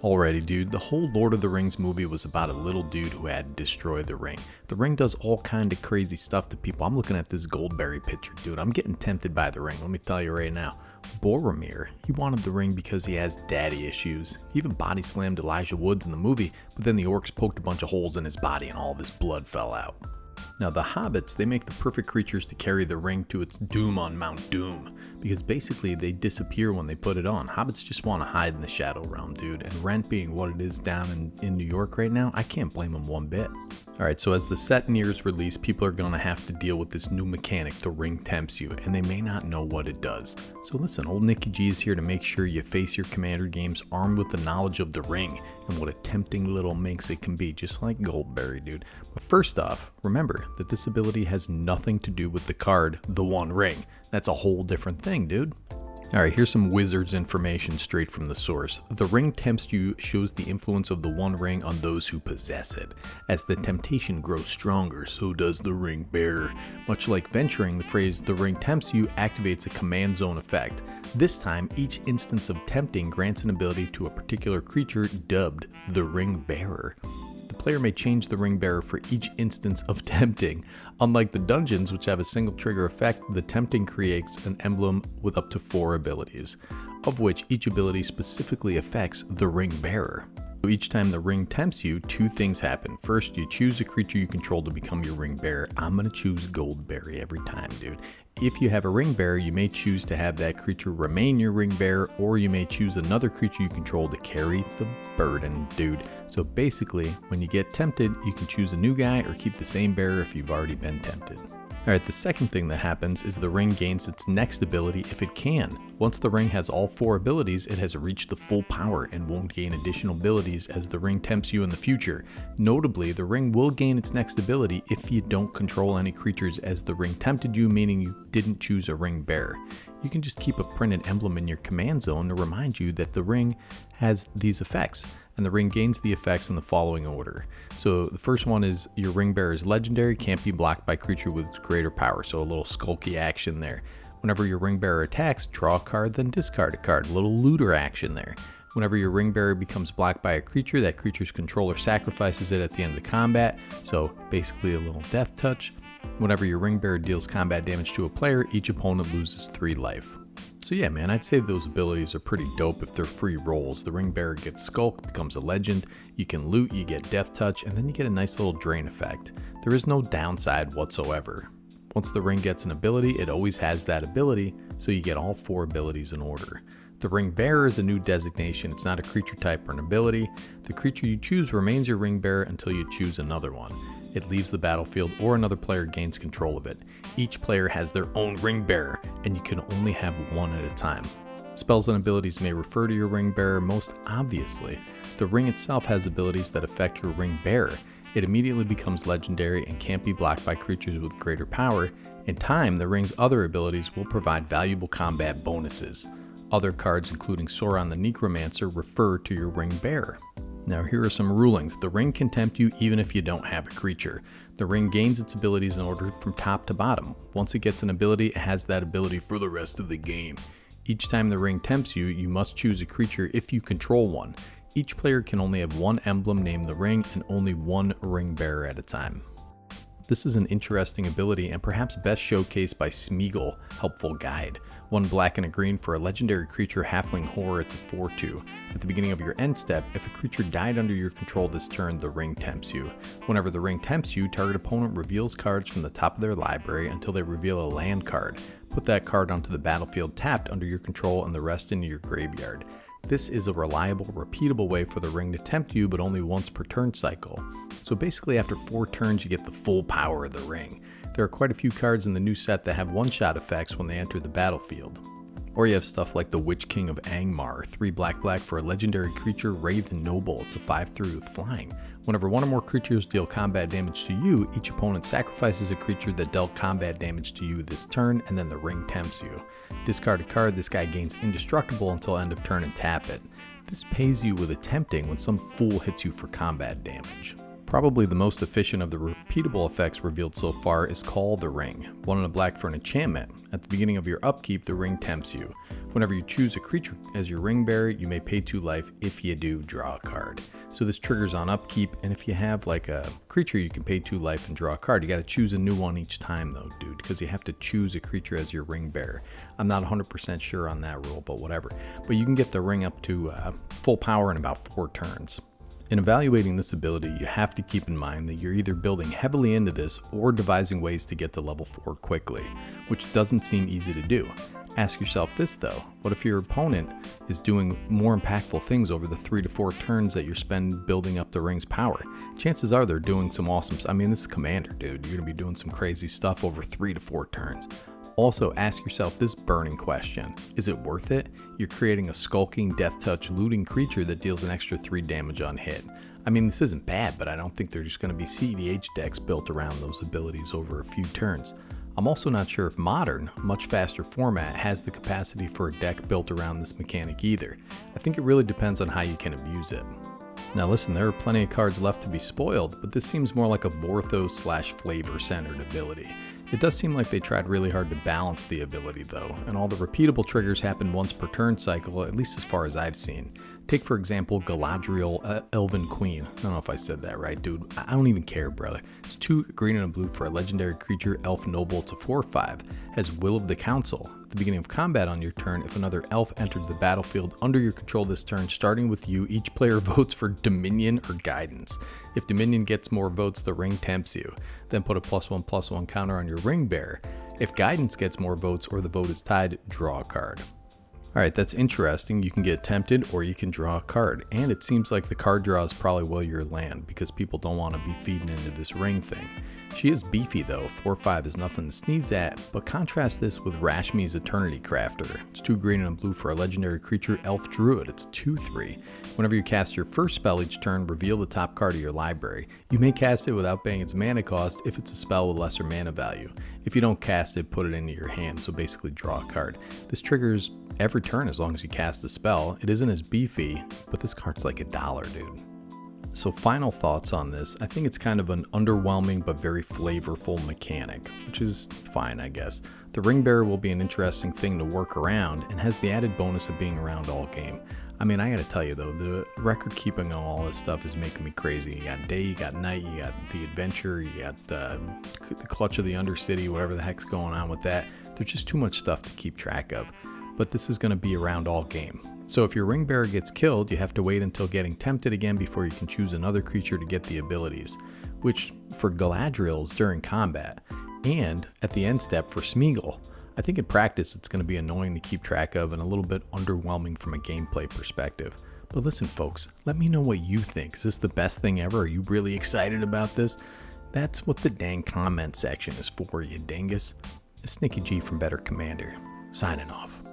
Alrighty, dude, the whole Lord of the Rings movie was about a little dude who had to destroy the ring. The ring does all kind of crazy stuff to people. I'm looking at this Goldberry picture, dude. I'm getting tempted by the ring, let me tell you right now. Boromir, he wanted the ring because he has daddy issues. He even body slammed Elijah Woods in the movie, but then the orcs poked a bunch of holes in his body and all of his blood fell out. Now the hobbits, they make the perfect creatures to carry the ring to its doom on Mount Doom, because basically they disappear when they put it on. Hobbits just want to hide in the Shadow Realm, dude, and rent being what it is down in New York right now, I can't blame them one bit. Alright, so as the set nears release, people are going to have to deal with this new mechanic, the Ring Tempts You, and they may not know what it does. So listen, old Nicky G is here to make sure you face your Commander games armed with the knowledge of the ring, and what a tempting little minx it can be, just like Goldberry, dude. But first off, remember that this ability has nothing to do with the card, the One Ring. That's a whole different thing, dude. Alright, here's some Wizards information straight from the source. The Ring Tempts You shows the influence of the One Ring on those who possess it. As the temptation grows stronger, so does the ring bearer. Much like venturing, the phrase "the Ring Tempts You" activates a command zone effect. This time, each instance of tempting grants an ability to a particular creature dubbed the Ring Bearer. The player may change the Ring Bearer for each instance of tempting. Unlike the dungeons, which have a single trigger effect, the tempting creates an emblem with up to 4 abilities, of which each ability specifically affects the Ring Bearer. So each time the ring tempts you, 2 things happen. First, you choose a creature you control to become your ring bearer. I'm going to choose Goldberry every time, dude. If you have a ring bearer, you may choose to have that creature remain your ring bearer, or you may choose another creature you control to carry the burden, dude. So basically, when you get tempted, you can choose a new guy or keep the same bearer if you've already been tempted. Alright, the second thing that happens is the ring gains its next ability if it can. Once the ring has all 4 abilities, it has reached the full power and won't gain additional abilities as the ring tempts you in the future. Notably, the ring will gain its next ability if you don't control any creatures, as the ring tempted you, meaning you didn't choose a ring bearer. You can just keep a printed emblem in your command zone to remind you that the ring has these effects, and the ring gains the effects in the following order. So the first one is your ring bearer is legendary, can't be blocked by creature with greater power, so a little skulky action there. Whenever your ring bearer attacks, draw a card, then discard a card, a little looter action there. Whenever your ring bearer becomes blocked by a creature, that creature's controller sacrifices it at the end of the combat, so basically a little death touch. Whenever your ring bearer deals combat damage to a player, each opponent loses 3 life. So yeah, man, I'd say those abilities are pretty dope if they're free rolls. The ring bearer gets skulk, becomes a legend, you can loot, you get death touch, and then you get a nice little drain effect. There is no downside whatsoever. Once the ring gets an ability, it always has that ability, so you get all 4 abilities in order. The ring bearer is a new designation. It's not a creature type or an ability. The creature you choose remains your ring bearer until you choose another one. It leaves the battlefield or another player gains control of it. Each player has their own ring bearer, and you can only have one at a time. Spells and abilities may refer to your ring bearer. Most obviously, the ring itself has abilities that affect your ring bearer. It immediately becomes legendary and can't be blocked by creatures with greater power. In time, the ring's other abilities will provide valuable combat bonuses. Other cards, including Sauron the Necromancer, refer to your ring bearer. Now here are some rulings. The ring can tempt you even if you don't have a creature. The ring gains its abilities in order from top to bottom. Once it gets an ability, it has that ability for the rest of the game. Each time the ring tempts you, you must choose a creature if you control one. Each player can only have one emblem named the ring and only one ring bearer at a time. This is an interesting ability and perhaps best showcased by Smeagol, Helpful Guide. 1 black and a green for a legendary creature halfling horror, it's a 4/2. At the beginning of your end step, if a creature died under your control this turn, the ring tempts you. Whenever the ring tempts you, target opponent reveals cards from the top of their library until they reveal a land card. Put that card onto the battlefield tapped under your control and the rest into your graveyard. This is a reliable, repeatable way for the ring to tempt you, but only once per turn cycle. So basically after 4 turns you get the full power of the ring. There are quite a few cards in the new set that have one-shot effects when they enter the battlefield. Or you have stuff like the Witch King of Angmar, 3 black for a legendary creature, Wraith Noble, it's a 5/3 with flying. Whenever one or more creatures deal combat damage to you, each opponent sacrifices a creature that dealt combat damage to you this turn, and then the ring tempts you. Discard a card, this guy gains indestructible until end of turn and tap it. This pays you with a tempting when some fool hits you for combat damage. Probably the most efficient of the repeatable effects revealed so far is Call the Ring, 1 and a black for an enchantment. At the beginning of your upkeep, the ring tempts you. Whenever you choose a creature as your ring bearer, you may pay 2 life. If you do, draw a card. So this triggers on upkeep, and if you have like a creature, you can pay 2 life and draw a card. You got to choose a new one each time though, dude, because you have to choose a creature as your ring bearer. I'm not 100% sure on that rule, but whatever. But you can get the ring up to full power in about 4 turns. In evaluating this ability, you have to keep in mind that you're either building heavily into this or devising ways to get to level 4 quickly, which doesn't seem easy to do. Ask yourself this though, what if your opponent is doing more impactful things over the 3 to 4 turns that you spend building up the ring's power? Chances are they're doing some awesome stuff. I mean, this is Commander, dude. You're gonna be doing some crazy stuff over 3 to 4 turns. Also, ask yourself this burning question. Is it worth it? You're creating a skulking, death touch, looting creature that deals an extra 3 damage on hit. I mean, this isn't bad, but I don't think there's just going to be CDH decks built around those abilities over a few turns. I'm also not sure if Modern, a much faster format, has the capacity for a deck built around this mechanic either. I think it really depends on how you can abuse it. Now listen, there are plenty of cards left to be spoiled, but this seems more like a Vorthos/flavor-centered ability. It does seem like they tried really hard to balance the ability though, and all the repeatable triggers happen once per turn cycle, at least as far as I've seen. Take for example Galadriel Elven Queen. I don't know if I said that right, dude. I don't even care, brother. It's 2 green and a blue for a legendary creature, Elf Noble. It's a 4/5. Has Will of the Council. At the beginning of combat on your turn, if another elf entered the battlefield under your control this turn, starting with you, each player votes for Dominion or Guidance. If Dominion gets more votes, the ring tempts you. Then put a +1/+1 counter on your ring bearer. If Guidance gets more votes or the vote is tied, draw a card. Alright, that's interesting. You can get tempted or you can draw a card. And it seems like the card draw is probably will your land because people don't want to be feeding into this ring thing. She is beefy though, 4/5 is nothing to sneeze at, but contrast this with Rashmi's Eternity Crafter. It's 2 green and a blue for a legendary creature, Elf Druid. It's 2/3. Whenever you cast your first spell each turn, reveal the top card of your library. You may cast it without paying its mana cost if it's a spell with lesser mana value. If you don't cast it, put it into your hand, so basically draw a card. This triggers every turn as long as you cast a spell. It isn't as beefy, but this card's like $1, dude. So final thoughts on this. I think it's kind of an underwhelming but very flavorful mechanic, which is fine, I guess. The ring bearer will be an interesting thing to work around and has the added bonus of being around all game. I mean, I gotta tell you though, the record keeping on all this stuff is making me crazy. You got day, you got night, you got the adventure, you got the clutch of the Undercity, whatever the heck's going on with that. There's just too much stuff to keep track of. But this is gonna be around all game. So if your ring bearer gets killed, you have to wait until getting tempted again before you can choose another creature to get the abilities, which for Galadriel is during combat, and at the end step for Smeagol. I think in practice it's going to be annoying to keep track of and a little bit underwhelming from a gameplay perspective. But listen folks, let me know what you think. Is this the best thing ever? Are you really excited about this? That's what the dang comment section is for, you dingus. It's Snicky G from Better Commander, signing off.